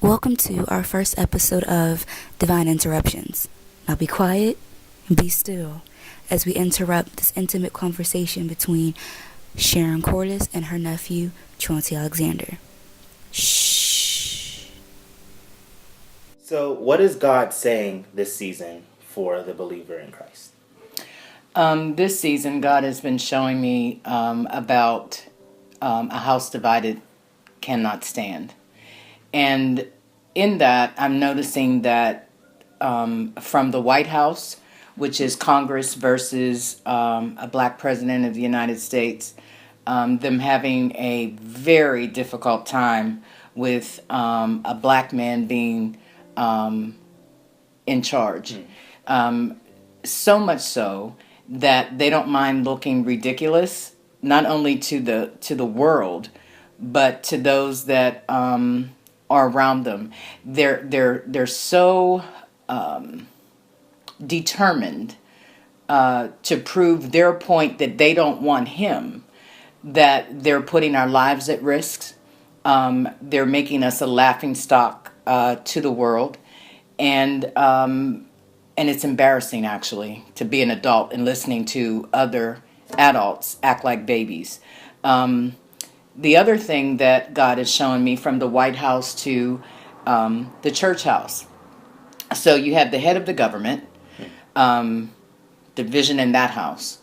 Welcome to our first episode of Divine Interruptions. Now be quiet and be still as we interrupt this intimate conversation between Sharon Corliss and her nephew, Chauncey Alexander. Shh. So, what is God saying this season for the believer in Christ? This season, God has been showing me about a house divided cannot stand. And in that, I'm noticing that from the White House, which is Congress versus a black president of the United States, them having a very difficult time with a black man being in charge. So much so that they don't mind looking ridiculous, not only to the world, but to those that are around them. They're so determined to prove their point that they don't want him, that they're putting our lives at risk. They're making us a laughing stock to the world, and it's embarrassing, actually, to be an adult and listening to other adults act like babies. The other thing that God is showing me from the White House to the church house. So you have the head of the government, division in that house.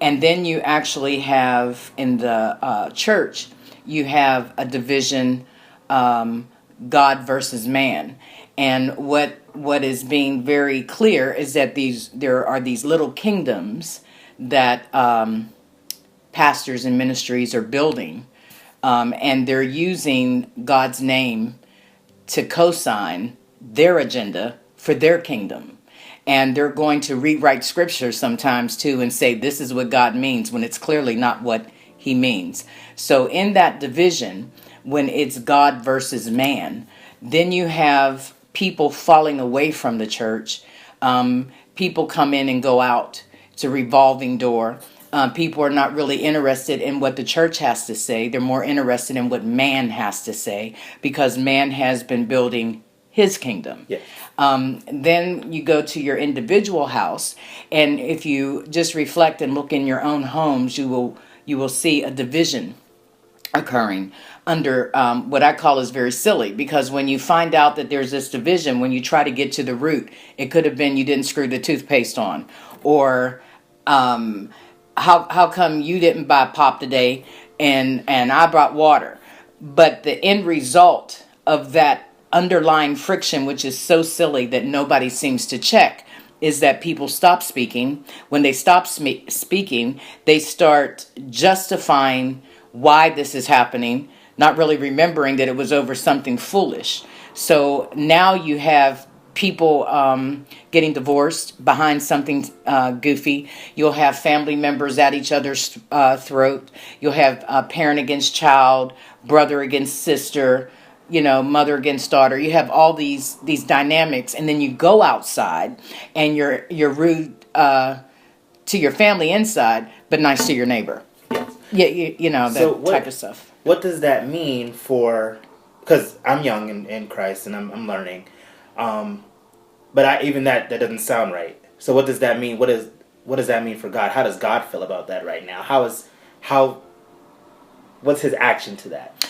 And then you actually have in the church, you have a division, God versus man. And what is being very clear is that there are these little kingdoms that pastors and ministries are building, and they're using God's name to co-sign their agenda for their kingdom. And they're going to rewrite scripture sometimes too and say this is what God means when it's clearly not what he means. So in that division, when it's God versus man, then you have people falling away from the church. People come in and go out. It's a revolving door. People are not really interested in what the church has to say. They're more interested in what man has to say, because man has been building his kingdom. Yeah. Then you go to your individual house, and if you just reflect and look in your own homes, you will see a division occurring under what I call is very silly, because when you find out that there's this division, when you try to get to the root, it could have been you didn't screw the toothpaste on, or how come you didn't buy pop today and I brought water. But the end result of that underlying friction, which is so silly that nobody seems to check, is that people stop speaking. When they stop speaking, they start justifying why this is happening, not really remembering that it was over something foolish. So now you have people getting divorced behind something goofy. You'll have family members at each other's throat. You'll have parent against child, brother against sister, mother against daughter. You have all these dynamics, and then you go outside and you're rude to your family inside, but nice to your neighbor. Yeah, that type of stuff. What does that mean for? Because I'm young in Christ and I'm learning, but even that doesn't sound right. So what does that mean? What does that mean for God? How does God feel about that right now? What's his action to that?